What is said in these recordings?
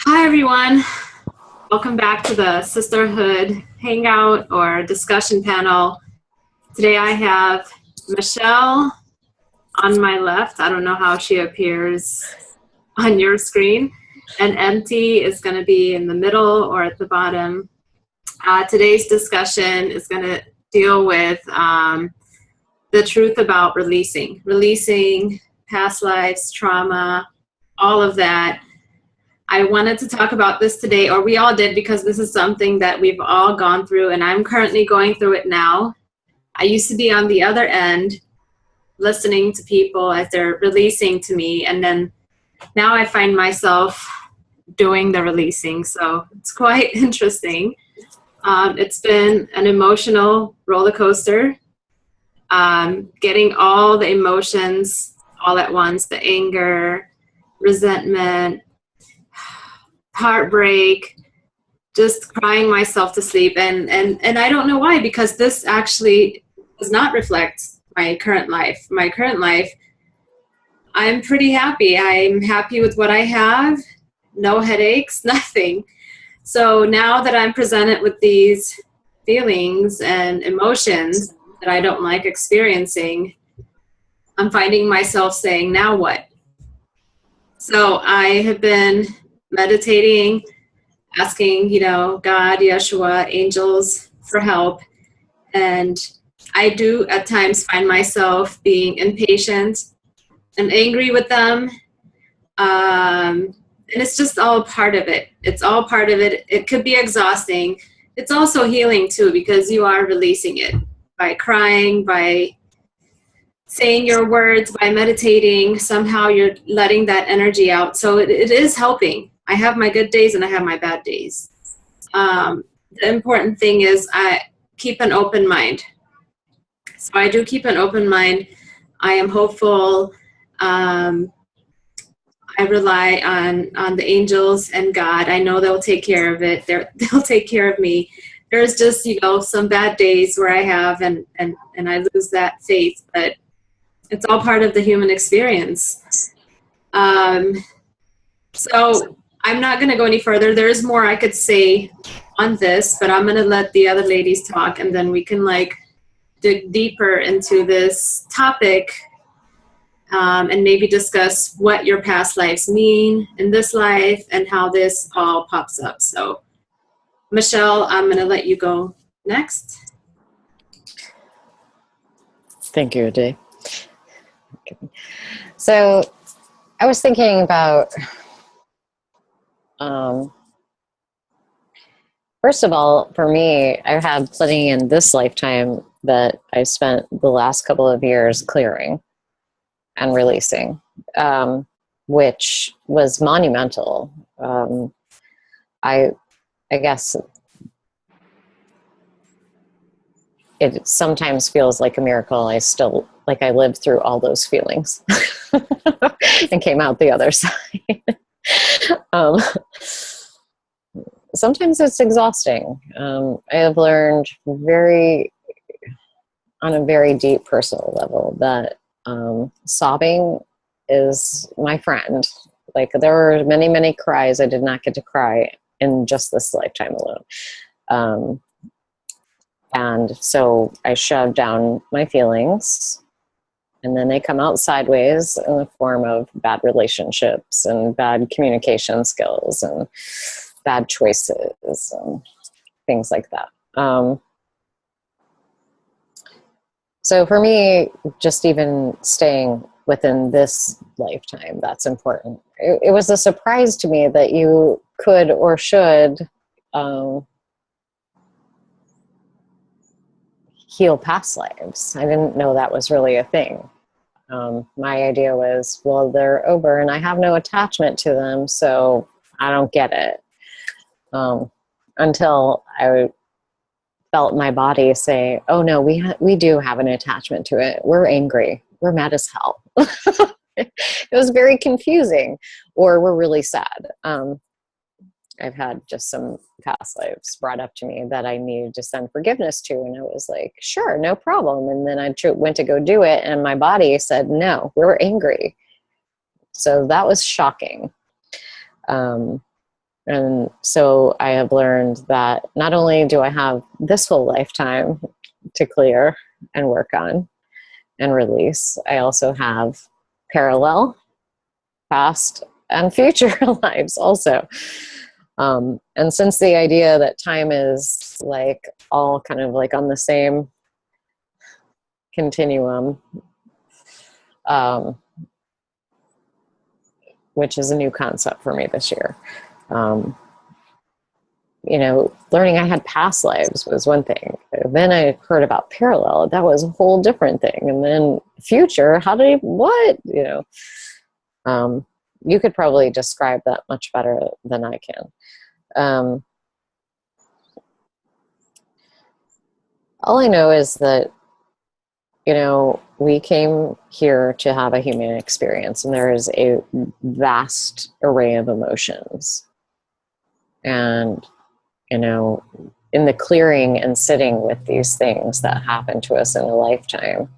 Hi, everyone. Welcome back to the Sisterhood Hangout or discussion panel. Today I have Michelle on my left. I don't know how she appears on your screen. And Empty is going to be in the middle or at the bottom. Today's discussion is going to deal with the truth about releasing past lives, trauma, all of that. I wanted to talk about this today, or we all did, because this is something that we've all gone through, and I'm currently going through it now. I used to be on the other end, listening to people as they're releasing to me, and then now I find myself doing the releasing, so it's quite interesting. It's been an emotional roller coaster, getting all the emotions all at once, the anger, resentment, heartbreak, just crying myself to sleep. And I don't know why, because this actually does not reflect my current life. My current life, I'm pretty happy. I'm happy with what I have, no headaches, nothing. So now that I'm presented with these feelings and emotions that I don't like experiencing, I'm finding myself saying, now what? So I have been meditating, asking, God, Yeshua, angels for help. And I do at times find myself being impatient and angry with them. And it's just all part of it. It's all part of it. It could be exhausting. It's also healing too, because you are releasing it by crying, by saying your words, by meditating. Somehow you're letting that energy out. So it is helping. I have my good days and I have my bad days. The important thing is I keep an open mind. So I do keep an open mind. I am hopeful. I rely on the angels and God. I know they'll take care of it. They'll take care of me. There's just, some bad days where I have and I lose that faith, but it's all part of the human experience. So I'm not going to go any further. There's more I could say on this, but I'm going to let the other ladies talk, and then we can dig deeper into this topic and maybe discuss what your past lives mean in this life and how this all pops up. So Michelle, I'm going to let you go next. Thank you, Ade. So I was thinking about, first of all, for me, I have plenty in this lifetime that I spent the last couple of years clearing and releasing, which was monumental. I guess it sometimes feels like a miracle. I lived through all those feelings and came out the other side. Sometimes it's exhausting. I have learned on a very deep personal level that sobbing is my friend. There were many, many cries I did not get to cry in just this lifetime alone. And so I shove down my feelings, and then they come out sideways in the form of bad relationships and bad communication skills and bad choices and things like that. So for me, just even staying within this lifetime, that's important. It was a surprise to me that you could or should heal past lives. I didn't know that was really a thing. My idea was, well, they're over and I have no attachment to them, so I don't get it. Until I felt my body say, oh no, we do have an attachment to it. We're angry. We're mad as hell. It was very confusing. Or we're really sad. I've had just some past lives brought up to me that I needed to send forgiveness to. And I was like, sure, no problem. And then I went to go do it. And my body said, no, we're angry. So that was shocking. And so I have learned that not only do I have this whole lifetime to clear and work on and release, I also have parallel, past, and future lives also. And since the idea that time is like all kind of like on the same continuum, which is a new concept for me this year. Learning I had past lives was one thing. Then I heard about parallel. That was a whole different thing. And then future, what? You could probably describe that much better than I can. All I know is that, we came here to have a human experience, and there is a vast array of emotions. And, in the clearing and sitting with these things that happen to us in a lifetime,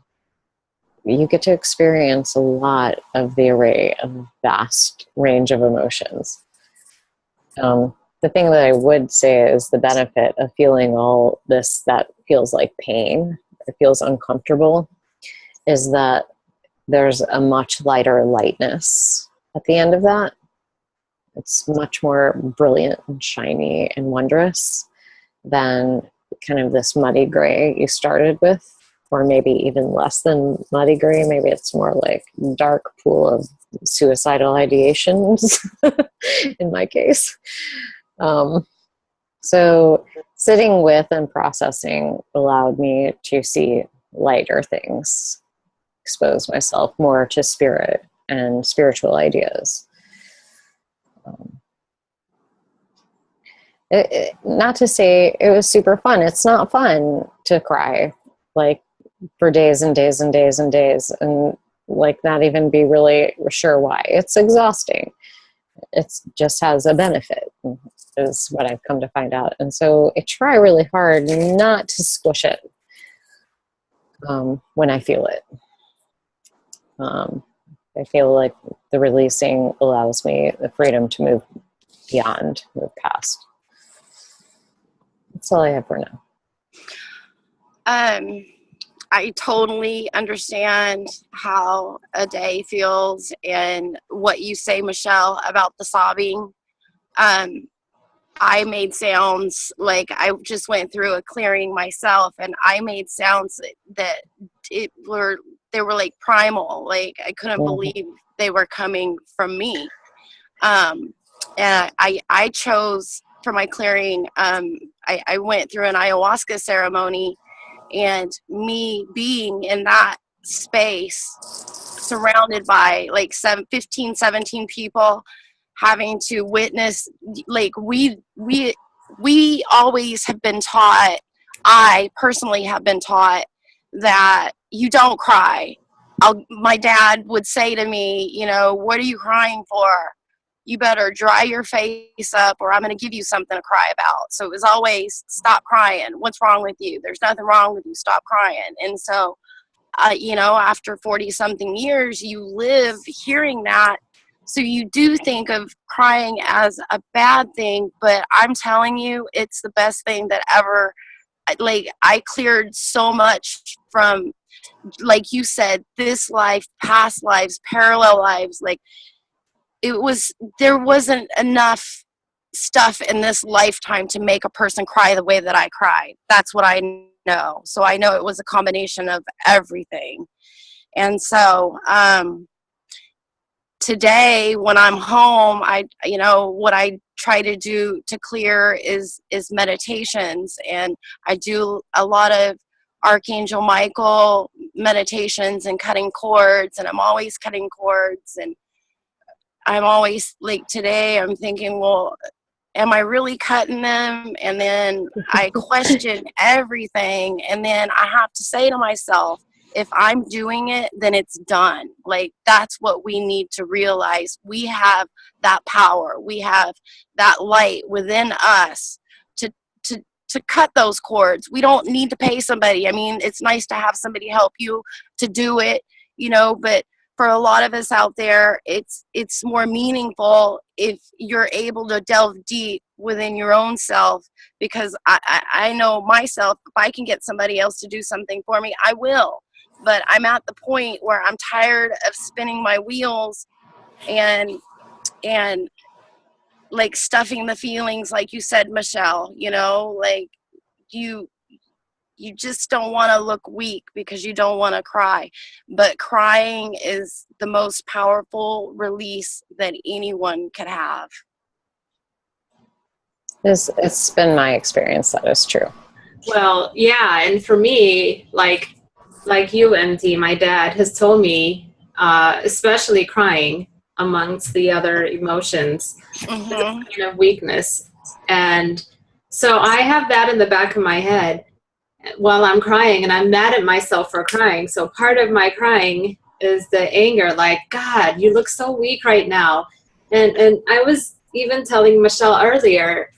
you get to experience a lot of the array of vast range of emotions. The thing that I would say is the benefit of feeling all this that feels like pain, it feels uncomfortable, is that there's a much lighter lightness at the end of that. It's much more brilliant and shiny and wondrous than kind of this muddy gray you started with, or maybe even less than muddy gray. Maybe it's more like dark pool of suicidal ideations in my case. So sitting with and processing allowed me to see lighter things, expose myself more to spirit and spiritual ideas. Not to say it was super fun. It's not fun to cry like for days and days and days and days and like not even be really sure why. It's exhausting. It just has a benefit, is what I've come to find out. And so I try really hard not to squish it when I feel it. I feel like the releasing allows me the freedom to move beyond, move past. That's all I have for now. I totally understand how a day feels and what you say, Michelle, about the sobbing. I made sounds, like I just went through a clearing myself, and I made sounds that they were like primal. Like I couldn't believe they were coming from me. And I chose for my clearing. I went through an ayahuasca ceremony, and me being in that space, surrounded by like 15, 17 people, having to witness, like we always have been taught, I personally have been taught, that you don't cry. My dad would say to me, what are you crying for? You better dry your face up, or I'm going to give you something to cry about. So it was always, stop crying. What's wrong with you? There's nothing wrong with you. Stop crying. And so, after 40 something years, you live hearing that. So you do think of crying as a bad thing, but I'm telling you, it's the best thing that ever, like, I cleared so much from, like you said, this life, past lives, parallel lives. Like, there wasn't enough stuff in this lifetime to make a person cry the way that I cried. That's what I know. So I know it was a combination of everything. And so, today when I'm home, what I try to do to clear is meditations. And I do a lot of Archangel Michael meditations and cutting cords, and I'm always cutting cords. And I'm always, like, today I'm thinking, well, am I really cutting them? And then I question everything. And then I have to say to myself, if I'm doing it, then it's done. Like, that's what we need to realize. We have that power. We have that light within us to cut those cords. We don't need to pay somebody. I mean, it's nice to have somebody help you to do it, but for a lot of us out there, it's more meaningful if you're able to delve deep within your own self, because I know myself, if I can get somebody else to do something for me, I will. But I'm at the point where I'm tired of spinning my wheels and like stuffing the feelings, like you said, Michelle, you know, like you just don't want to look weak because you don't want to cry. But crying is the most powerful release that anyone could have. It's been my experience that is true. Well, yeah, and for me, like you, MD, my dad has told me, especially crying amongst the other emotions, is a sign of weakness. And so I have that in the back of my head while I'm crying, and I'm mad at myself for crying. So part of my crying is the anger, like, God, you look so weak right now. And I was even telling Michelle earlier,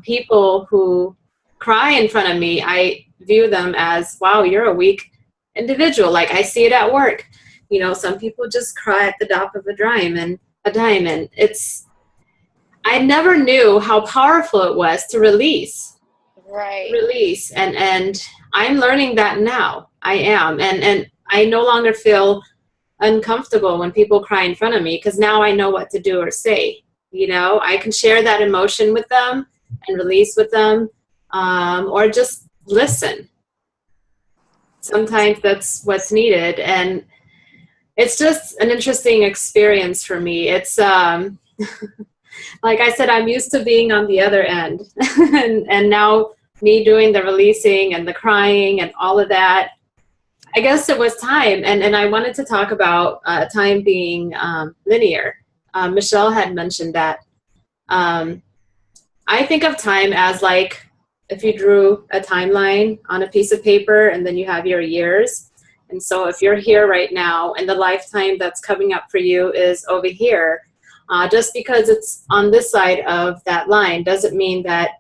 people who cry in front of me, I view them as, wow, you're a weak individual. Like, I see it at work. You know, some people just cry at the drop of a dime, and it's, I never knew how powerful it was to release. Release. And I'm learning that now. I am. And I no longer feel uncomfortable when people cry in front of me, because now I know what to do or say. You know, I can share that emotion with them and release with them, or just listen. Sometimes that's what's needed. And it's just an interesting experience for me. It's, like I said, I'm used to being on the other end. and now me doing the releasing and the crying and all of that, I guess it was time. And I wanted to talk about time being linear. Michelle had mentioned that. I think of time as like if you drew a timeline on a piece of paper and then you have your years. And so if you're here right now and the lifetime that's coming up for you is over here, just because it's on this side of that line doesn't mean that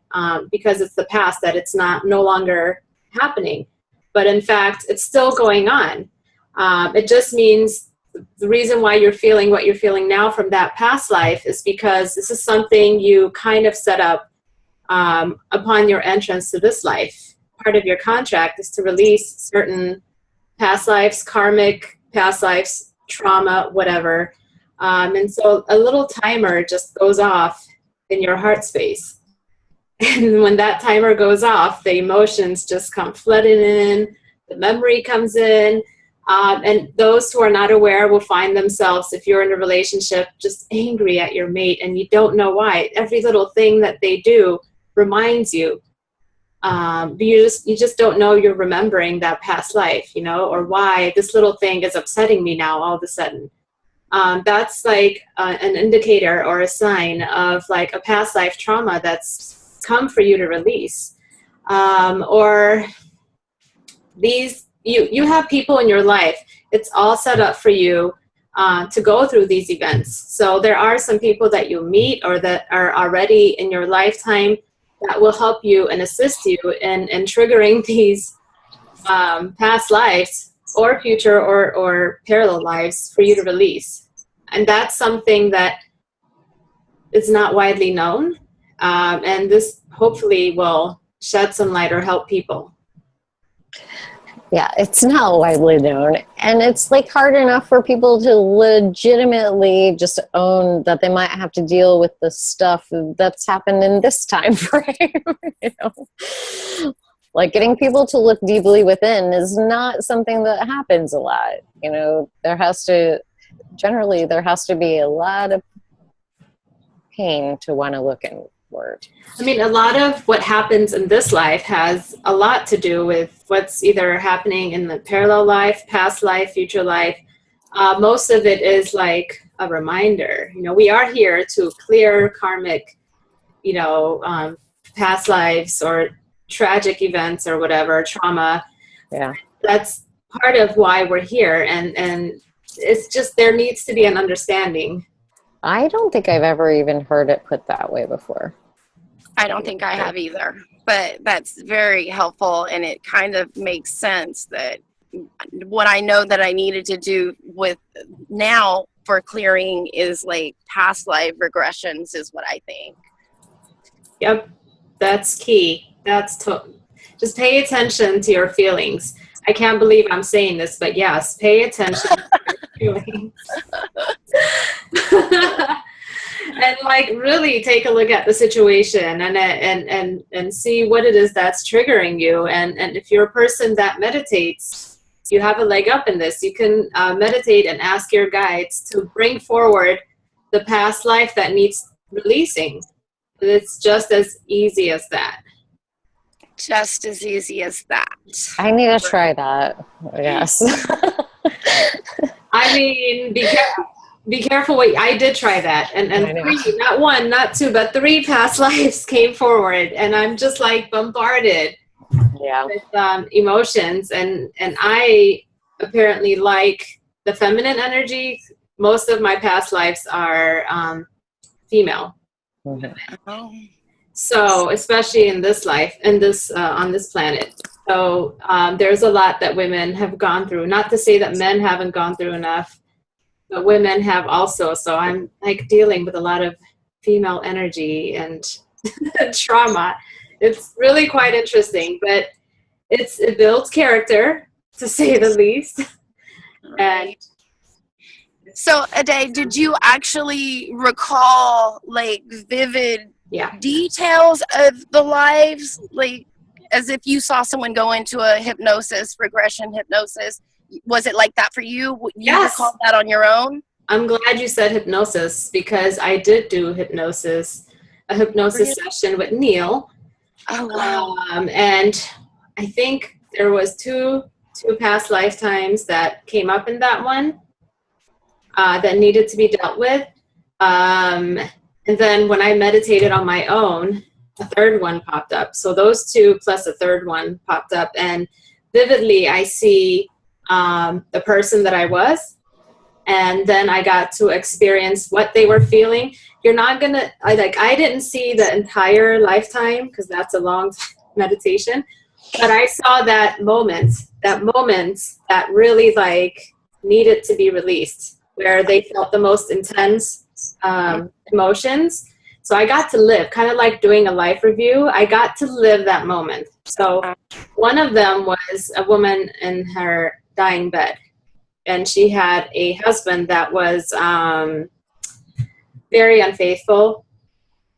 because it's the past that it's no longer happening. But in fact, it's still going on. It just means the reason why you're feeling what you're feeling now from that past life is because this is something you kind of set up upon your entrance to this life. Part of your contract is to release certain past lives, karmic past lives, trauma, whatever. And so a little timer just goes off in your heart space. And when that timer goes off, the emotions just come flooding in, the memory comes in, and those who are not aware will find themselves, if you're in a relationship, just angry at your mate and you don't know why. Every little thing that they do reminds you. You just don't know you're remembering that past life, you know, or why this little thing is upsetting me now all of a sudden. That's like an indicator or a sign of like a past life trauma that's come for you to release. Or these, you have people in your life, it's all set up for you to go through these events. So there are some people that you meet or that are already in your lifetime that will help you and assist you in triggering these past lives or future or parallel lives for you to release. And that's something that is not widely known. And this hopefully will shed some light or help people. Yeah, it's not widely known. And it's like hard enough for people to legitimately just own that they might have to deal with the stuff that's happened in this time frame. You know? Like getting people to look deeply within is not something that happens a lot. You know, there has to be a lot of pain to want to look inward. I mean, a lot of what happens in this life has a lot to do with what's either happening in the parallel life, past life, future life. Most of it is like a reminder. You know, we are here to clear karmic, you know, past lives or tragic events or whatever, trauma. Yeah. That's part of why we're here. And it's just, there needs to be an understanding. I don't think I've ever even heard it put that way before. I don't think I have either, but that's very helpful, and it kind of makes sense that what I know that I needed to do with now for clearing is like past life regressions is what I think. Yep, that's key. Just pay attention to your feelings. I can't believe I'm saying this, but yes, pay attention to your feelings. And like really take a look at the situation and see what it is that's triggering you. And if you're a person that meditates, you have a leg up in this. You can meditate and ask your guides to bring forward the past life that needs releasing. It's just as easy as that. Just as easy as that. I need to try that. Yes. I mean, be careful. I did try that, and three, not one, not two, but 3 past lives came forward, and I'm just like bombarded with emotions, and I apparently like the feminine energy. Most of my past lives are female. Mm-hmm. So, especially in this life, in this on this planet. So, there's a lot that women have gone through. Not to say that men haven't gone through enough, but women have also. So, I'm like dealing with a lot of female energy and trauma. It's really quite interesting, but it builds character, to say the least. And so, Ade, did you actually recall like vivid details of the lives, like as if you saw someone go into a regression hypnosis? Was it like that for you? You recall that on your own? I'm glad you said hypnosis, because I did do a hypnosis session with Neil. Oh, wow. And I think there was two past lifetimes that came up in that one that needed to be dealt with. And then when I meditated on my own, a third one popped up. So those 2 plus a third one popped up. And vividly, I see the person that I was. And then I got to experience what they were feeling. You're not going to, I didn't see the entire lifetime, because that's a long meditation. But I saw that moment that really like needed to be released, where they felt the most intense emotions. So I got to live, kind of like doing a life review. I got to live that moment. So one of them was a woman in her dying bed, and she had a husband that was very unfaithful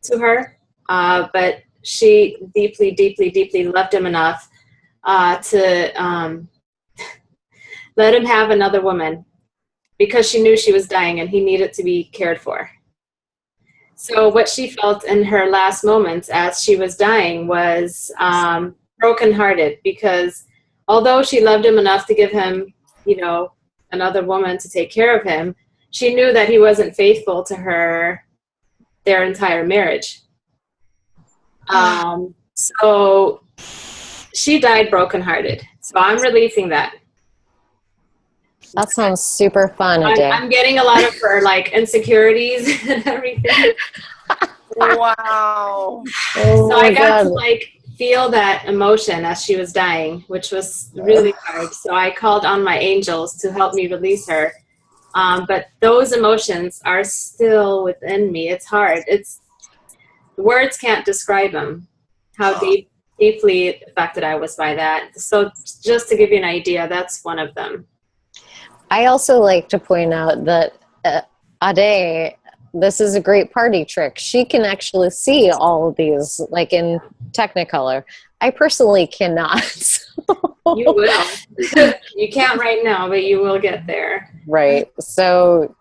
to her, but she deeply, deeply, deeply loved him enough to let him have another woman, because she knew she was dying and he needed to be cared for. So what she felt in her last moments as she was dying was brokenhearted, because although she loved him enough to give him, another woman to take care of him, she knew that he wasn't faithful to her their entire marriage. So she died brokenhearted. So I'm releasing that. That sounds super fun. I'm getting a lot of her like insecurities and everything. Wow. Oh, so I got to like feel that emotion as she was dying, which was really hard. So I called on my angels to help me release her. But those emotions are still within me. It's hard. Words can't describe them, how deeply affected I was by that. So just to give you an idea, that's one of them. I also like to point out that Ade, this is a great party trick. She can actually see all of these, like in Technicolor. I personally cannot. You will. You can't right now, but you will get there. Right. So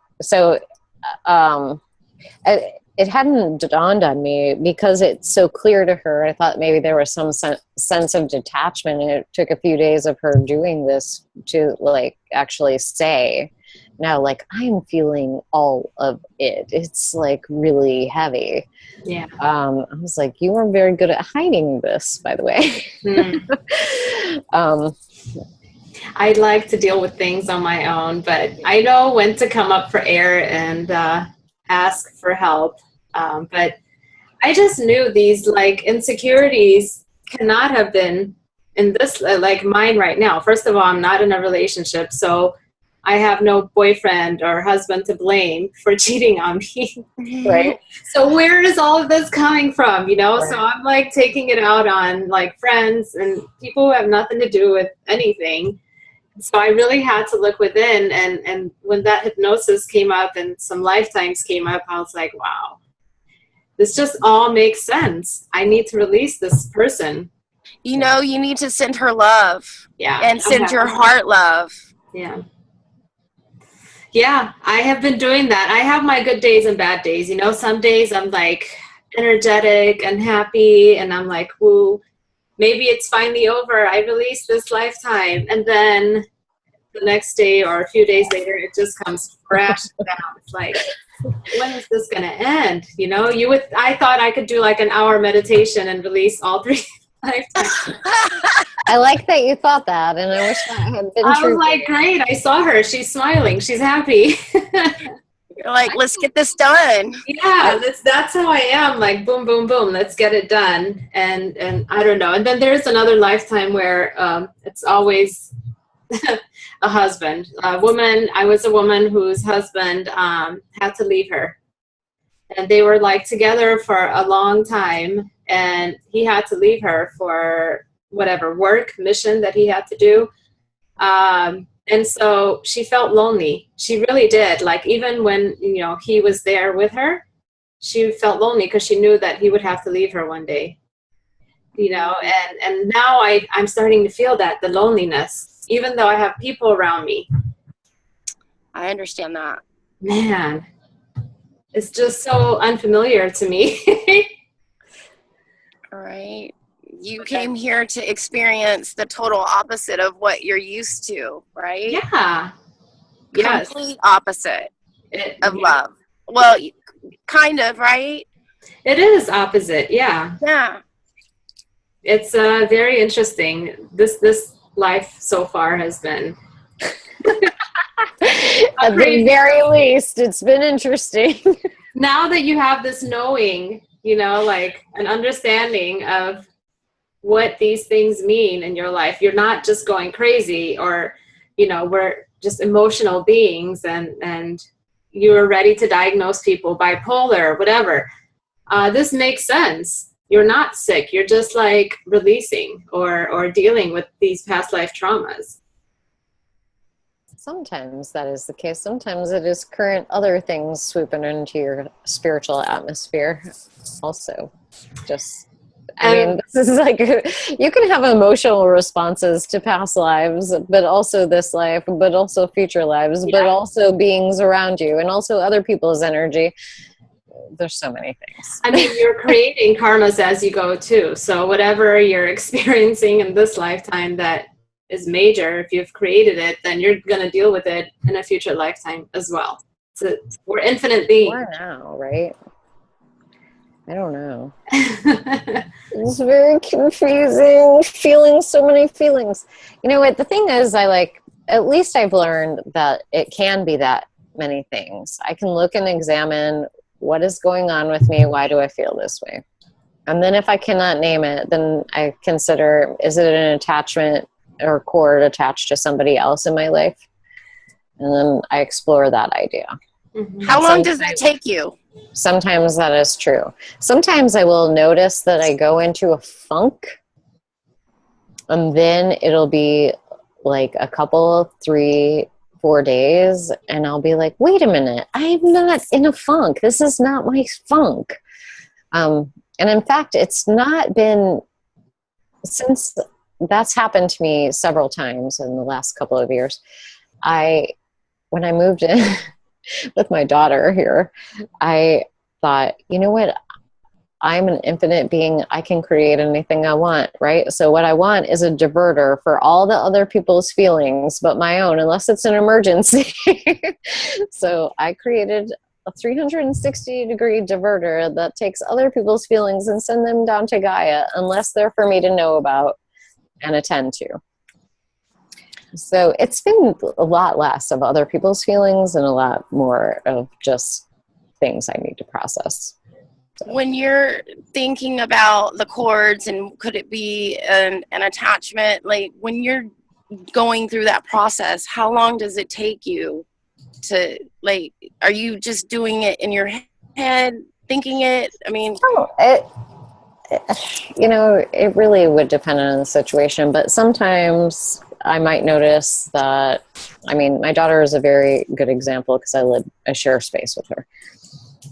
it hadn't dawned on me, because it's so clear to her. I thought maybe there was some sense of detachment, and it took a few days of her doing this to like actually say, now, like, I'm feeling all of it. It's like really heavy. Yeah. I was like, you are very good at hiding this, by the way. I'd like to deal with things on my own, but I know when to come up for air and ask for help. But I just knew these like insecurities cannot have been in this, like mine right now, first of all, I'm not in a relationship, so I have no boyfriend or husband to blame for cheating on me. Right. So where is all of this coming from, you know? Right. So I'm like taking it out on like friends and people who have nothing to do with anything. So I really had to look within, and when that hypnosis came up and some lifetimes came up, I was like, wow, this just all makes sense. I need to release this person. You know, you need to send her love. Yeah. And send your heart love. Yeah. Yeah, I have been doing that. I have my good days and bad days. You know, some days I'm like energetic and happy, and I'm like, woo, maybe it's finally over. I released this lifetime. And then the next day or a few days later, it just comes crashing down. It's like, when is this going to end? You know, I thought I could do like an hour meditation and release all 3 lifetimes. I like that you thought that, and I wish that had been true. I was like, great, I saw her. She's smiling. She's happy. You're like, let's get this done. Yeah, that's how I am. Like, boom, boom, boom. Let's get it done. And I don't know. And then there's another lifetime where it's always a husband, a woman. I was a woman whose husband had to leave her, and they were like together for a long time, and he had to leave her for whatever work mission that he had to do. And so she felt lonely. She really did. Like, even when, you know, he was there with her, she felt lonely because she knew that he would have to leave her one day, you know, and now I'm starting to feel that, the loneliness, even though I have people around me. I understand that. Man, it's just so unfamiliar to me. All right. You came here to experience the total opposite of what you're used to, right? Yeah. Yes. Complete opposite of love. Well, kind of, right? It is opposite. Yeah. Yeah. It's very interesting. This life so far has been at the very least, it's been interesting. Now that you have this knowing, you know, like an understanding of what these things mean in your life, you're not just going crazy, or, you know, we're just emotional beings, and you're ready to diagnose people bipolar, whatever. This makes sense. You're not sick. You're just like releasing or dealing with these past life traumas. Sometimes that is the case. Sometimes it is current other things swooping into your spiritual atmosphere also. Just, I mean, this is like, you can have emotional responses to past lives, but also this life, but also future lives, but also beings around you, and also other people's energy. There's so many things. I mean, you're creating karmas as you go too. So whatever you're experiencing in this lifetime that is major, if you've created it, then you're going to deal with it in a future lifetime as well. So we're infinite beings. We're now, right? I don't know. It's very confusing, feeling so many feelings. You know what? The thing is, at least I've learned that it can be that many things. I can look and examine what is going on with me. Why do I feel this way? And then if I cannot name it, then I consider, is it an attachment or cord attached to somebody else in my life? And then I explore that idea. Mm-hmm. How long does that take you? Sometimes that is true. Sometimes I will notice that I go into a funk, and then it'll be like a couple, 3-4 days, and I'll be like, wait a minute, I'm not in a funk. This is not my funk. And in fact, it's not been, since that's happened to me several times in the last couple of years. When I moved in with my daughter here, I thought, you know what? I'm an infinite being. I can create anything I want, right? So what I want is a diverter for all the other people's feelings but my own, unless it's an emergency. So I created a 360-degree diverter that takes other people's feelings and send them down to Gaia, unless they're for me to know about and attend to. So it's been a lot less of other people's feelings and a lot more of just things I need to process. When you're thinking about the cords and could it be an attachment, like when you're going through that process, how long does it take you to, like, are you just doing it in your head, thinking it? I mean, it really would depend on the situation, but sometimes I might notice that, my daughter is a very good example because I share space with her.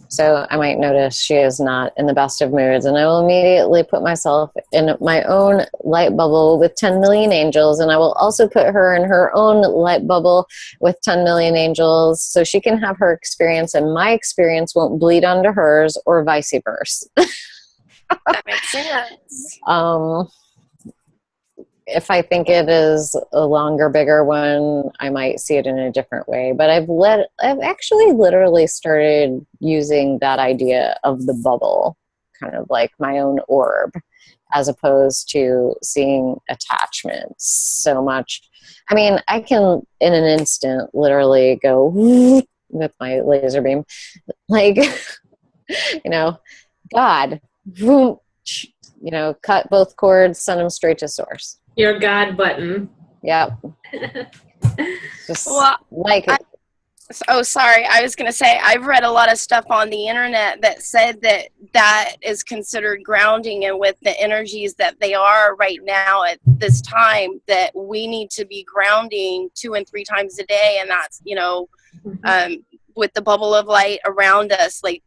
So I might notice she is not in the best of moods, and I will immediately put myself in my own light bubble with 10 million angels, and I will also put her in her own light bubble with 10 million angels so she can have her experience, and my experience won't bleed onto hers or vice versa. that makes sense. If I think it is a longer, bigger one, I might see it in a different way. But I've actually literally started using that idea of the bubble, kind of like my own orb, as opposed to seeing attachments so much. I can, in an instant, literally go with my laser beam, like, God, cut both cords, send them straight to source. Your God button. Yep. Just sorry. I was going to say, I've read a lot of stuff on the internet that said that is considered grounding, and with the energies that they are right now at this time, that we need to be grounding 2 and 3 times a day. And that's, with the bubble of light around us, like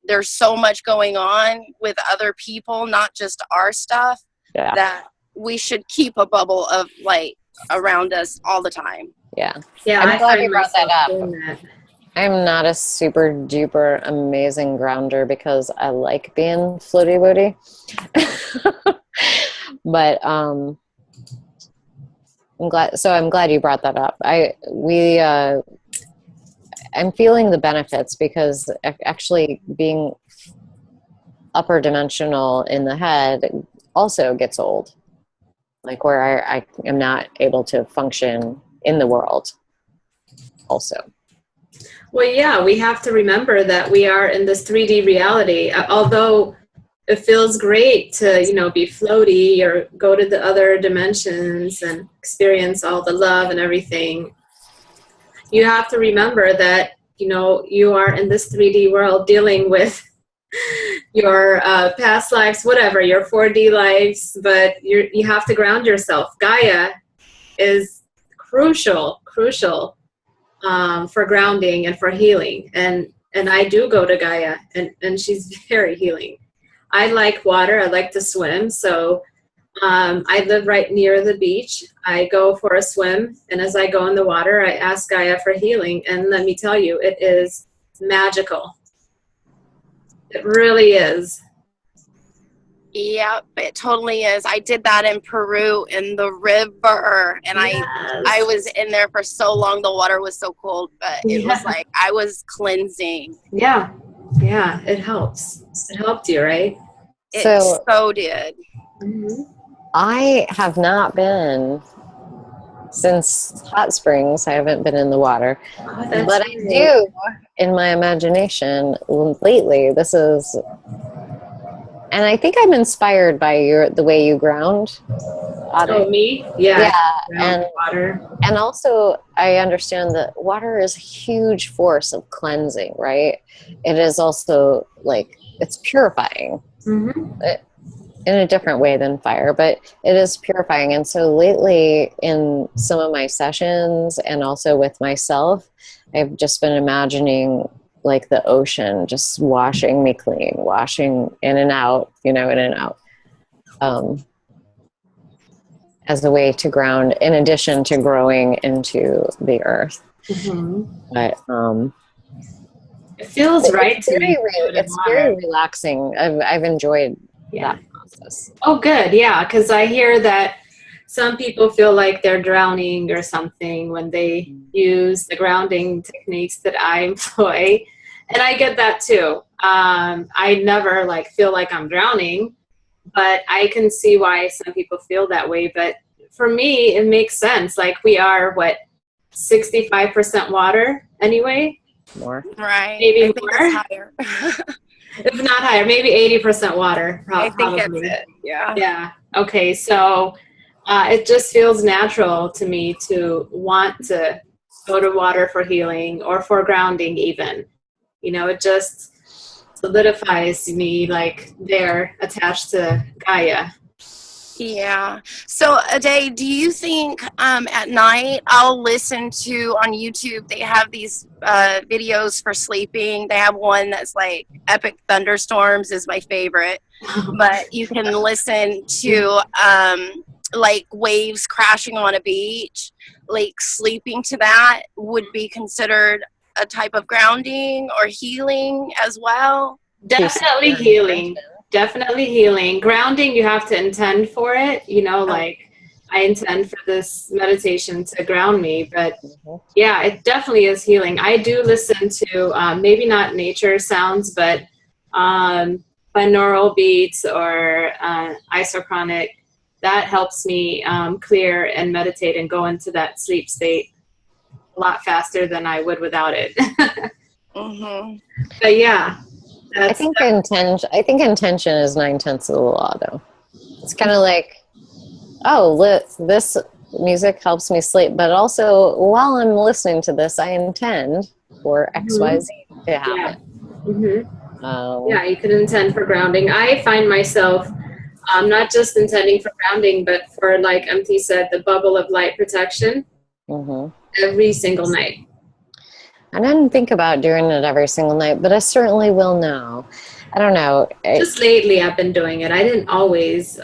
there's so much going on with other people, not just our stuff, that we should keep a bubble of light around us all the time. Yeah. I'm glad you brought that up. I'm not a super duper amazing grounder because I like being floaty woody. But I'm glad you brought that up. I'm feeling the benefits because actually being upper dimensional in the head also gets old. Like where I am not able to function in the world also. Well, yeah, we have to remember that we are in this 3D reality. Although it feels great to, be floaty or go to the other dimensions and experience all the love and everything, you have to remember that, you are in this 3D world dealing with your past lives, whatever, your 4D lives, but you have to ground yourself. Gaia is crucial for grounding and for healing. And I do go to Gaia, and she's very healing. I like water. I like to swim. So I live right near the beach. I go for a swim, and as I go in the water, I ask Gaia for healing. And let me tell you, it is magical. It really is. Yep, it totally is. I did that in Peru in the river, and Yes. I was in there for so long. The water was so cold, but it was like I was cleansing. Yeah, it helps. It helped you, right? It so did. Mm-hmm. I have not been since hot springs. I haven't been in the water, but I do in my imagination lately. And I think I'm inspired by the way you ground. Oh, me? Yeah. And water. And also I understand that water is a huge force of cleansing, right? It is also it's purifying. Mm-hmm. In a different way than fire, but it is purifying. And so lately in some of my sessions and also with myself, I've just been imagining the ocean just washing me clean, washing in and out, in and out, as a way to ground in addition to growing into the earth. Mm-hmm. But it feels right to me. It's very relaxing. I've enjoyed that process. Oh, good. Yeah. Because I hear that some people feel like they're drowning or something when they use the grounding techniques that I employ. And I get that too. I never feel like I'm drowning, but I can see why some people feel that way. But for me, it makes sense. We are 65% water anyway. More. Right. Maybe I think more. that's higher. if not higher, maybe 80% water. I think Probably. that's it. Yeah. Yeah. Okay. So it just feels natural to me to want to go to water for healing or for grounding even. You know, it just solidifies me like they're attached to Gaia. Yeah. So, Ade, do you think at night I'll listen to on YouTube? They have these videos for sleeping. They have one that's like Epic Thunderstorms is my favorite, but you can listen to like waves crashing on a beach. Like sleeping to that would be considered a type of grounding or healing as well. Definitely healing. Definitely healing. Grounding, you have to intend for it. You know, like I intend for this meditation to ground me. But yeah, it definitely is healing. I do listen to maybe not nature sounds, but binaural beats or isochronic. That helps me clear and meditate and go into that sleep state a lot faster than I would without it. But yeah. I think intention is 9/10 of the law, though. It's kind of like, this music helps me sleep, but also while I'm listening to this, I intend for X, Y, Z to happen. Yeah, you can intend for grounding. I find myself not just intending for grounding, but for, like MT said, the bubble of light protection every single night. I didn't think about doing it every single night, but I certainly will now. I don't know. Just lately I've been doing it. I didn't always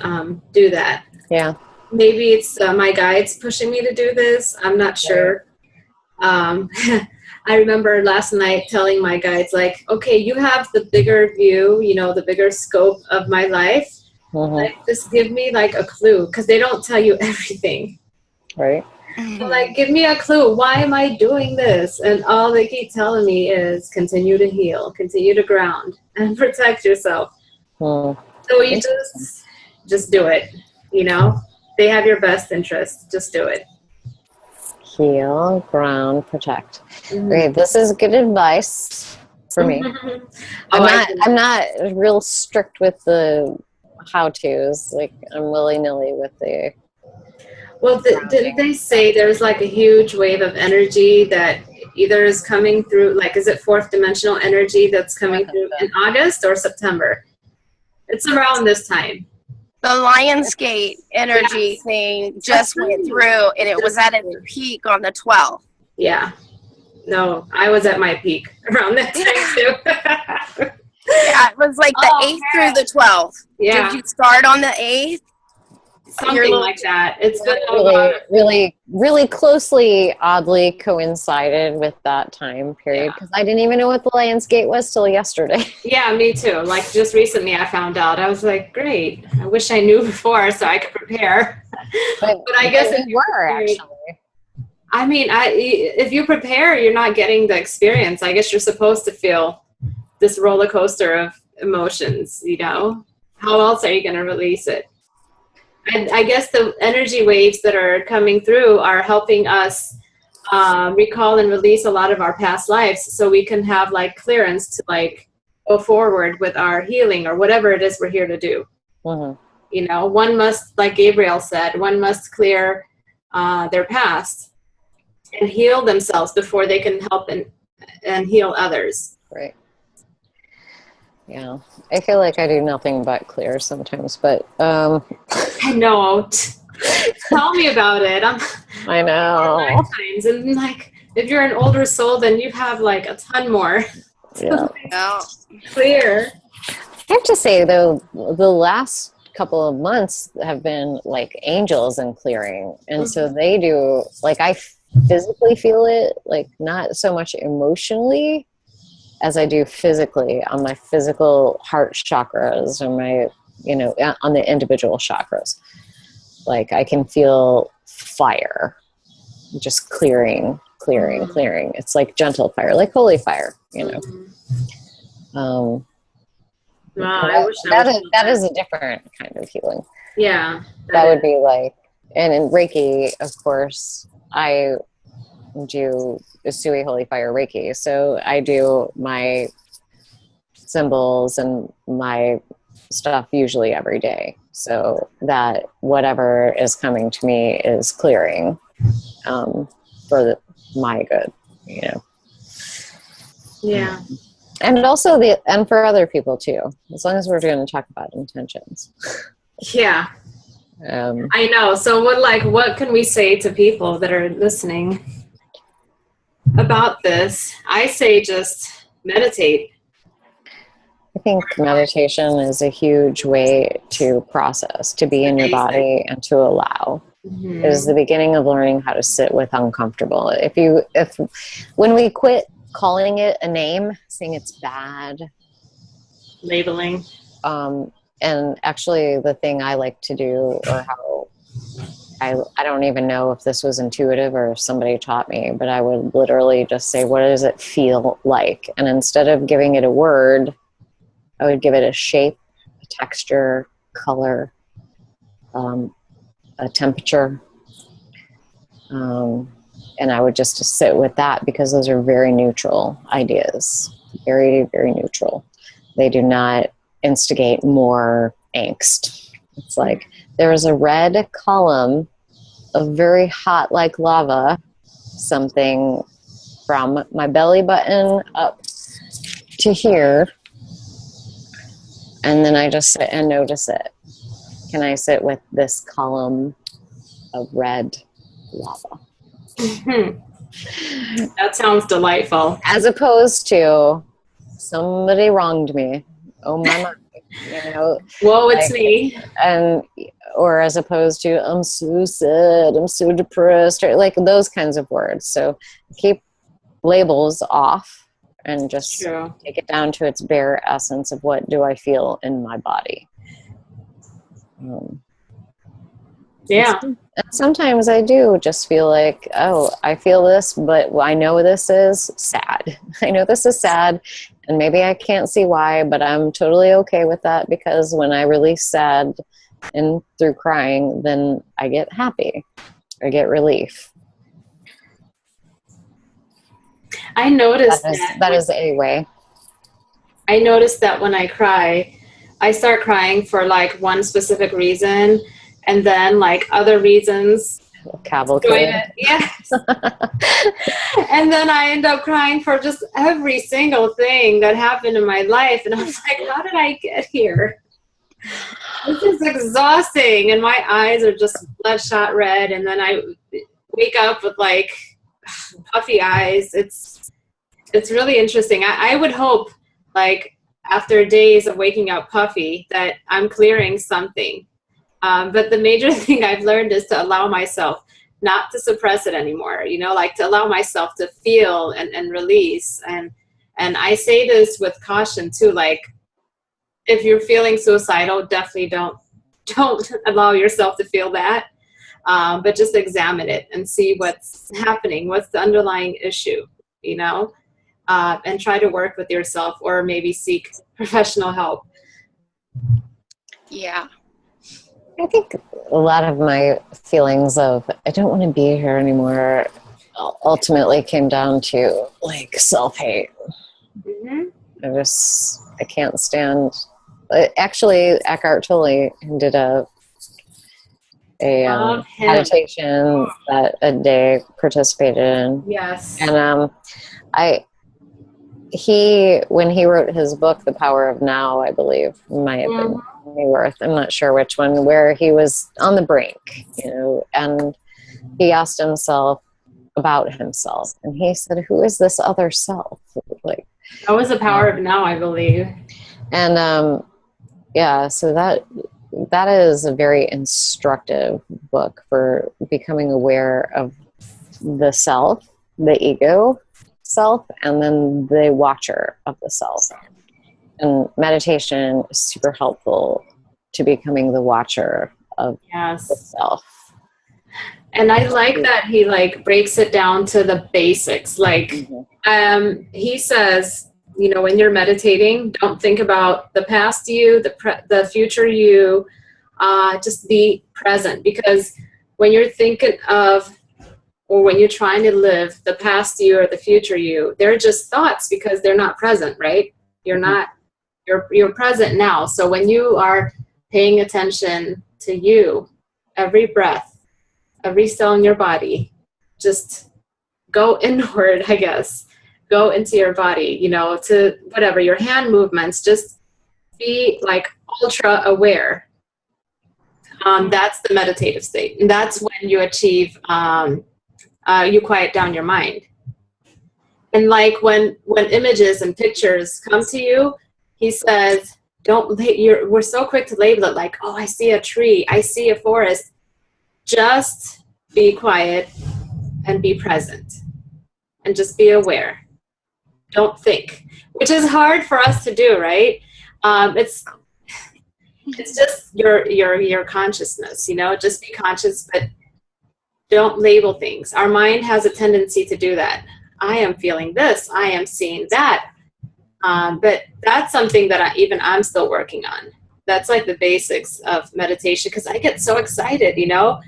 do that. Yeah. Maybe it's my guides pushing me to do this. I'm not sure. I remember last night telling my guides, like, okay, you have the bigger view, you know, the bigger scope of my life. Like, just give me like a clue, because they don't tell you everything. Right. So, like, give me a clue. Why am I doing this? And all they keep telling me is continue to heal, continue to ground, and protect yourself. So you just do it. You know, they have your best interest. Just do it. Heal, ground, protect. Okay, this is good advice for me. I'm not real strict with the how-tos. Like, I'm willy-nilly with the... Well, didn't they say there's like a huge wave of energy that either is coming through, like, is it fourth dimensional energy that's coming through in August or September? It's around this time. The Lionsgate energy thing just went through, and it was at its peak on the 12th. Yeah. No, I was at my peak around that time too. Yeah, it was like the 8th through the 12th. Yeah. Did you start on the 8th? Something like that. It's been really closely, oddly coincided with that time period, because I didn't even know what the Lionsgate was till yesterday. Yeah, me too. Like, just recently I found out. I was like, great. I wish I knew before so I could prepare. But I guess if you were actually. I mean, if you prepare, you're not getting the experience. I guess you're supposed to feel this roller coaster of emotions, you know? How else are you going to release it? And I guess the energy waves that are coming through are helping us recall and release a lot of our past lives, so we can have like clearance to like go forward with our healing or whatever it is we're here to do. You know, one must, like Gabriel said, one must clear their past and heal themselves before they can help and heal others. Right. Yeah, I feel like I do nothing but clear sometimes, but I know. Tell me about it. I know. Lifetimes, and like, if you're an older soul, then you have like a ton more. Yeah. Clear. I have to say though, the last couple of months have been like angels in clearing, and so they do, like, I physically feel it, like not so much emotionally as I do physically on my physical heart chakras or my, you know, on the individual chakras. Like, I can feel fire just clearing. It's like gentle fire, like holy fire, you know. That is a different kind of healing. Yeah. That would be like, and in Reiki, of course, I do Usui Holy Fire Reiki. So I do my symbols and my stuff usually every day, so that whatever is coming to me is clearing my good, you know. Yeah. And also and for other people too, as long as we're going to talk about intentions. Yeah. I know. So what can we say to people that are listening about this? I say just meditate. I think meditation is a huge way to process, to be in your body and to allow. It is the beginning of learning how to sit with uncomfortable. When we quit calling it a name, saying it's bad, labeling, and actually the thing I like to do, or how I don't even know if this was intuitive or if somebody taught me, but I would literally just say, what does it feel like? And instead of giving it a word, I would give it a shape, a texture, color, a temperature. And I would just sit with that, because those are very neutral ideas. Very, very neutral. They do not instigate more angst. It's like there is a red column of very hot like lava, something from my belly button up to here. And then I just sit and notice it. Can I sit with this column of red lava? That sounds delightful. As opposed to somebody wronged me. Oh my God. You know, whoa, it's me. Or as opposed to I'm so sad, I'm so depressed, or like those kinds of words. So keep labels off and just take it down to its bare essence of what do I feel in my body. Yeah. And sometimes I do just feel like, oh, I feel this, but I know this is sad. I know this is sad, and maybe I can't see why, but I'm totally okay with that, because when I release sad and through crying, then I get happy. I get relief. I noticed that is a way. I noticed that when I cry, I start crying for like one specific reason, and then like other reasons. Cavalcade. Yes. And then I end up crying for just every single thing that happened in my life. And I was like, how did I get here? This is exhausting. And my eyes are just bloodshot red. And then I wake up with like puffy eyes. It's really interesting. I would hope, like, after days of waking up puffy, that I'm clearing something. But the major thing I've learned is to allow myself not to suppress it anymore, you know, like to allow myself to feel and release. And I say this with caution too, like if you're feeling suicidal, definitely don't allow yourself to feel that. But just examine it and see what's happening. What's the underlying issue, you know, and try to work with yourself, or maybe seek professional help. Yeah. I think a lot of my feelings of I don't want to be here anymore ultimately came down to like self-hate. Mm-hmm. I can't stand. Actually, Eckhart Tolle did a meditation that a day participated in. Yes. And when he wrote his book, The Power of Now, I believe, might have been Worth, I'm not sure which one, where he was on the brink, you know, and he asked himself about himself, and he said, who is this other self? Like, that was The Power of Now, I believe. And so that is a very instructive book for becoming aware of the self, the ego self, and then the watcher of the self. And meditation is super helpful to becoming the watcher of the self. And I like that he like breaks it down to the basics. Like he says, you know, when you're meditating, don't think about the past you, the future you, just be present. Because when you're thinking of, or when you're trying to live the past you or the future you, they're just thoughts, because they're not present, right? You're not You're present now. So when you are paying attention to you, every breath, every cell in your body, just go inward, I guess. Go into your body, you know, to whatever, your hand movements, just be like ultra aware. That's the meditative state. And that's when you achieve, you quiet down your mind. And like when images and pictures come to you, he says, we're so quick to label it like, oh, I see a tree, I see a forest. Just be quiet and be present and just be aware. Don't think, which is hard for us to do, right? It's just your consciousness, you know, just be conscious, but don't label things. Our mind has a tendency to do that. I am feeling this, I am seeing that. But that's something that I'm still working on. That's like the basics of meditation, because I get so excited, you know.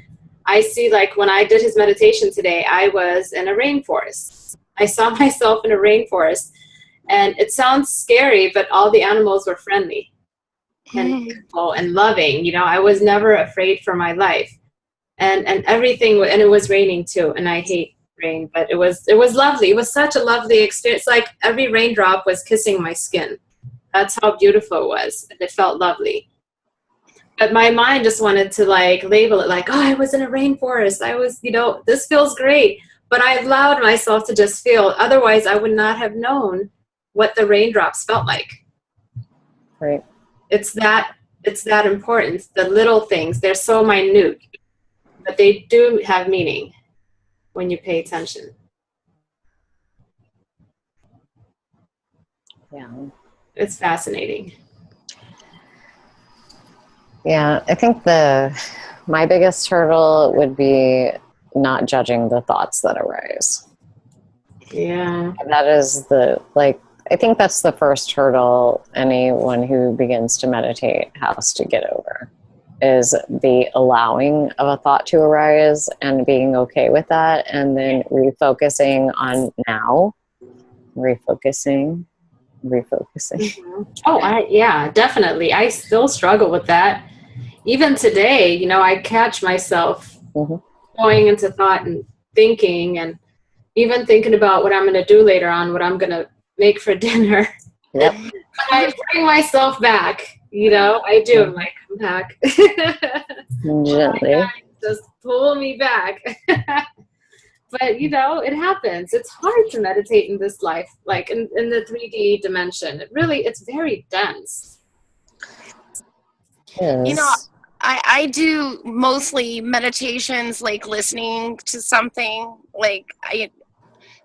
I see, like when I did his meditation today, I was in a rainforest. I saw myself in a rainforest, and it sounds scary, but all the animals were friendly and beautiful and loving. You know, I was never afraid for my life, and everything. And it was raining too, and I hate rain, but it was lovely. It was such a lovely experience. Like every raindrop was kissing my skin. That's how beautiful it was, and it felt lovely. But my mind just wanted to like label it like, oh, I was in a rainforest. I was, you know, this feels great. But I allowed myself to just feel. Otherwise, I would not have known what the raindrops felt like. Right. It's that important. The little things, they're so minute, but they do have meaning when you pay attention. Yeah. It's fascinating. Yeah, I think my biggest hurdle would be not judging the thoughts that arise. Yeah. That is I think that's the first hurdle anyone who begins to meditate has to get over, is the allowing of a thought to arise and being okay with that, and then refocusing on now, refocusing. Mm-hmm. Oh, yeah, definitely. I still struggle with that. Even today, you know, I catch myself going into thought and thinking, and even thinking about what I'm going to do later on, what I'm going to make for dinner. Yep. I bring myself back, you know, I do. I'm like, come back. Gently. Just pull me back. But, you know, it happens. It's hard to meditate in this life, like in the 3D dimension. It's very dense. Yes. You know, I do mostly meditations, like listening to something. Like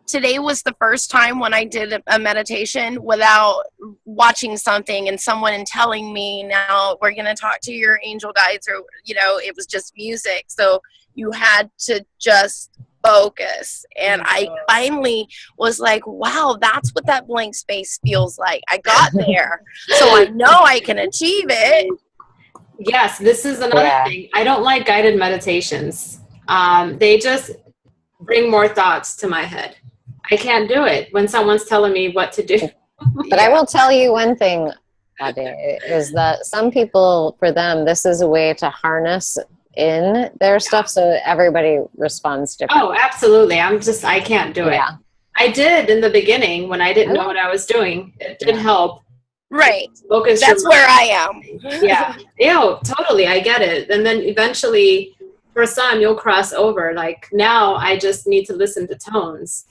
today was the first time when I did a meditation without watching something and someone telling me, now we're going to talk to your angel guides, or, you know, it was just music. So you had to just focus. And I finally was like, wow, that's what that blank space feels like. I got there. So I know I can achieve it. Yes, this is another thing. I don't like guided meditations. They just bring more thoughts to my head. I can't do it when someone's telling me what to do. But I will tell you one thing, Ade, is that some people, for them, this is a way to harness in their stuff so everybody responds differently. Oh, absolutely. I can't do it. I did in the beginning when I didn't know what I was doing. It did help. Right. Focus. That's where I am. Yeah. Yeah, totally. I get it. And then eventually, for some, you'll cross over. Like now, I just need to listen to tones.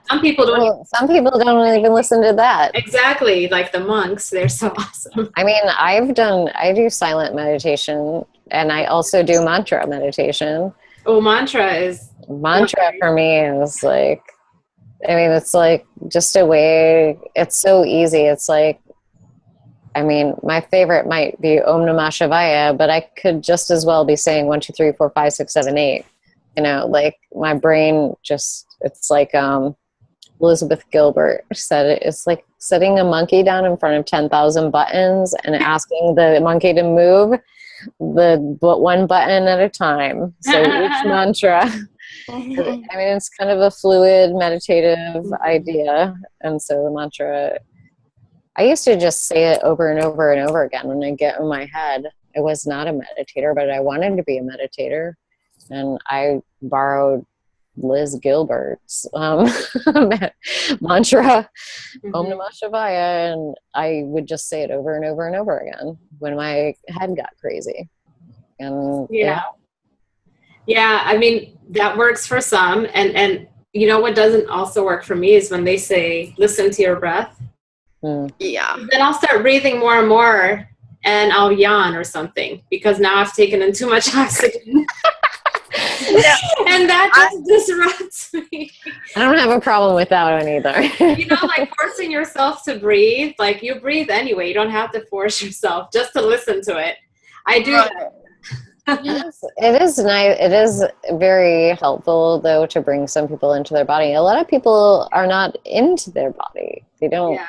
Some people don't. Some people don't even listen to that. Exactly. Like the monks, they're so awesome. I mean, I do silent meditation, and I also do mantra meditation. Oh, mantra for me is like, I mean, it's like just a way, it's so easy. It's like, I mean, my favorite might be Om Namah Shivaya, but I could just as well be saying 1, 2, 3, 4, 5, 6, 7, 8. You know, like my brain just, it's like Elizabeth Gilbert said it. It's like setting a monkey down in front of 10,000 buttons and asking the monkey to move one button at a time. So each mantra, I mean, it's kind of a fluid meditative idea. And so the mantra I used to just say it over and over and over again when I get in my head. I was not a meditator, but I wanted to be a meditator. And I borrowed Liz Gilbert's mantra, Om Namah Shivaya, and I would just say it over and over and over again when my head got crazy. And yeah, I mean, that works for some. And you know what doesn't also work for me is when they say, listen to your breath. Yeah. Then I'll start breathing more and more, and I'll yawn or something because now I've taken in too much oxygen. And that just disrupts me. I don't have a problem with that one either. You know, like forcing yourself to breathe, like you breathe anyway. You don't have to force yourself just to listen to it. I do that. Yes, it is nice. It is very helpful, though, to bring some people into their body. A lot of people are not into their body. They don't. Yeah.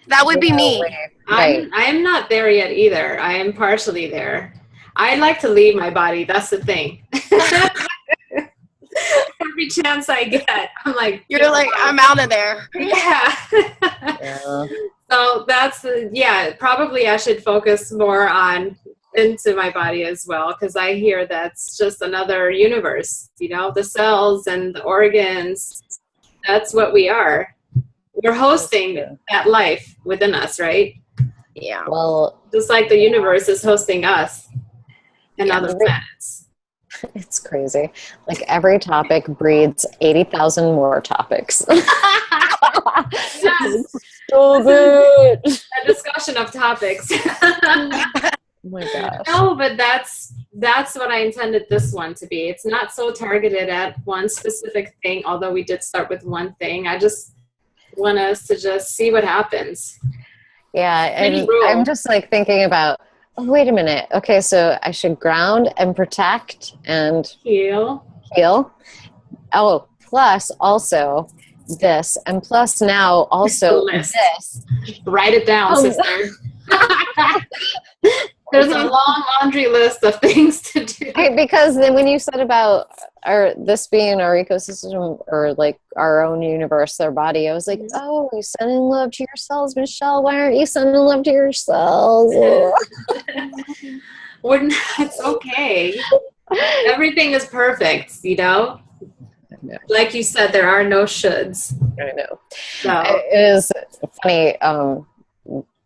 That would be me. Right. I'm not there yet either. I am partially there. I'd like to leave my body. That's the thing. Every chance I get, I'm like, you're like, I'm out of there. Yeah. So that's, probably I should focus more on into my body as well, because I hear that's just another universe, you know, the cells and the organs. That's what we are. We're hosting that life within us, right? Yeah. Well, just like the universe is hosting us and other planets. It's crazy. Like every topic breeds 80,000 more topics. Yes. So good. A discussion of topics. Oh my gosh. No, but that's what I intended this one to be. It's not so targeted at one specific thing, although we did start with one thing. I just want us to just see what happens. Yeah, and I'm just like thinking about, oh, wait a minute. Okay, so I should ground and protect and heal. Oh, plus also this, and plus now also this. Write it down, sister. There's a long laundry list of things to do. Because then when you said about this being our ecosystem or like our own universe, our body, I was like, oh, you sending love to yourselves, Michelle. Why aren't you sending love to yourselves? It's okay. Everything is perfect, you know? Like you said, there are no shoulds. I know. So. It is funny.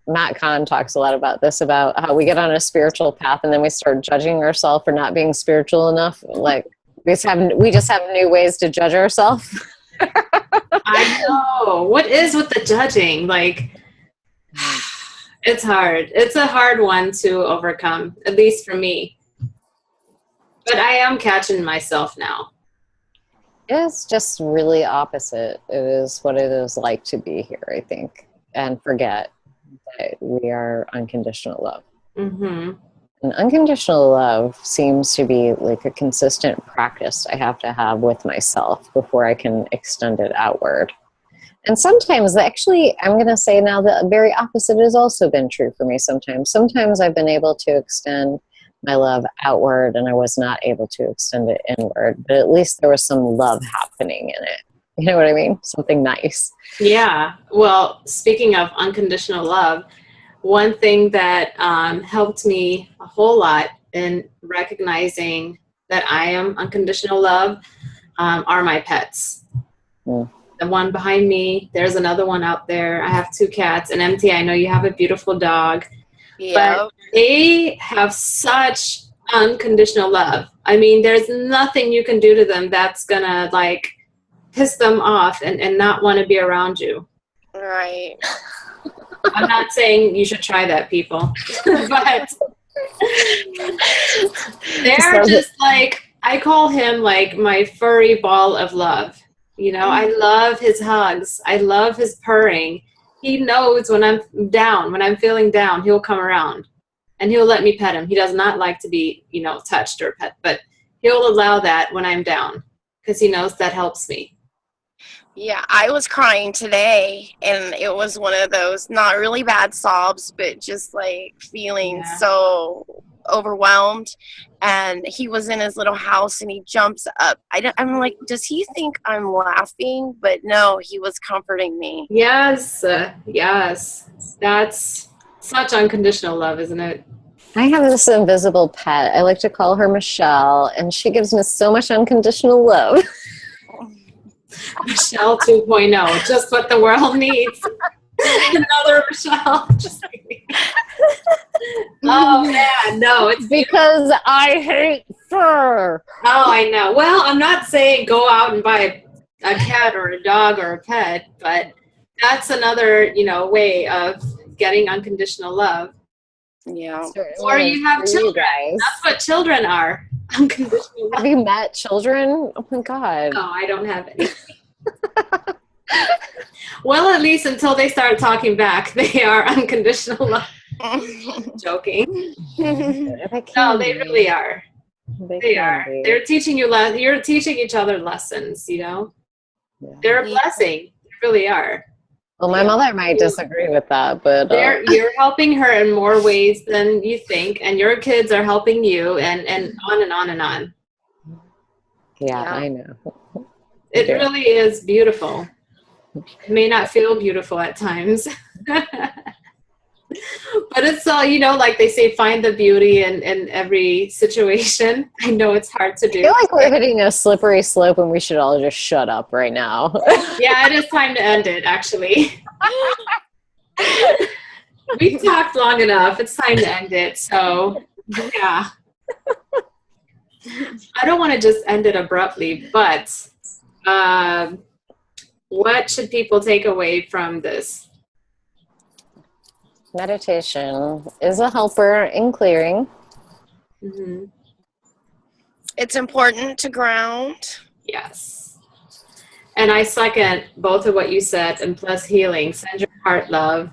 Matt Kahn talks a lot about this, about how we get on a spiritual path and then we start judging ourselves for not being spiritual enough. Like we just have new ways to judge ourselves. I know. What is with the judging? Like, it's hard. It's a hard one to overcome, at least for me. But I am catching myself now. It's just really opposite. It is what it is like to be here, I think, and forget that we are unconditional love. Mm-hmm. And unconditional love seems to be like a consistent practice I have to have with myself before I can extend it outward. And sometimes, actually, I'm going to say now the very opposite has also been true for me sometimes. Sometimes I've been able to extend my love outward and I was not able to extend it inward, but at least there was some love happening in it. You know what I mean? Something nice. Yeah. Well, speaking of unconditional love, one thing that helped me a whole lot in recognizing that I am unconditional love are my pets. The one behind me, there's another one out there. I have 2 cats. And MT, I know you have a beautiful dog. Yeah. But they have such unconditional love. I mean, there's nothing you can do to them that's going to, like, piss them off and not want to be around you. Right. I'm not saying you should try that, people. But they're just like, I call him like my furry ball of love. You know, I love his hugs. I love his purring. He knows when I'm down, when I'm feeling down, he'll come around and he'll let me pet him. He does not like to be, you know, touched or pet, but he'll allow that when I'm down because he knows that helps me. Yeah, I was crying today, and it was one of those not really bad sobs, but just like feeling so overwhelmed, and he was in his little house and he jumps up. I'm like, does he think I'm laughing? But no, he was comforting me. Yes. Yes. That's such unconditional love, isn't it? I have this invisible pet. I like to call her Michelle, and she gives me so much unconditional love. Michelle 2.0, just what the world needs. Another Michelle. Just kidding. Oh man, no, it's because I hate fur. Oh, I know. Well, I'm not saying go out and buy a cat or a dog or a pet, but that's another, way of getting unconditional love. Yeah. Or you have children. That's what children are. Unconditional love. Have you met children? Oh my God. No, I don't have any. Well, at least until they start talking back, they are unconditional love. Joking. No, they really are. They are. They're teaching you you're teaching each other lessons, Yeah. They're a blessing. They really are. Well, my mother might disagree with that, but you're helping her in more ways than you think, and your kids are helping you, and on and on and on. Yeah, I know. It really is beautiful. It may not feel beautiful at times. But it's all, like they say, find the beauty in every situation. I know it's hard to do. I feel like we're hitting a slippery slope and we should all just shut up right now. Yeah, it is time to end it, actually. We've talked long enough. It's time to end it. So, yeah. I don't want to just end it abruptly, but what should people take away from this? Meditation is a helper in clearing. Mm-hmm. It's important to ground. Yes. And I second both of what you said, and plus healing. Send your heart love.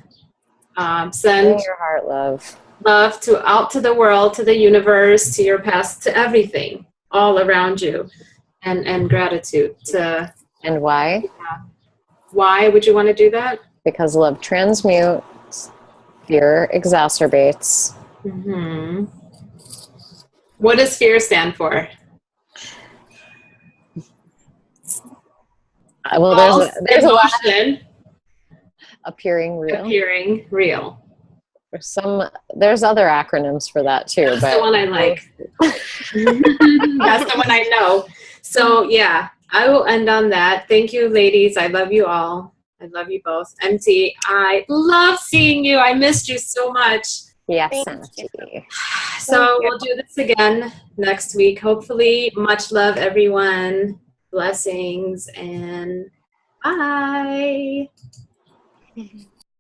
Send your heart love. Love out to the world, to the universe, to your past, to everything, all around you. And gratitude. And why? Why would you want to do that? Because love transmutes. Fear exacerbates. Mm-hmm. What does fear stand for? Well, there's a lot. Appearing real. Appearing real. There's other acronyms for that too. That's the one I like. That's the one I know. So yeah, I will end on that. Thank you, ladies. I love you all. I love you both. MT, I love seeing you. I missed you so much. Yes, MT. So we'll do this again next week. Hopefully, much love, everyone. Blessings, and bye.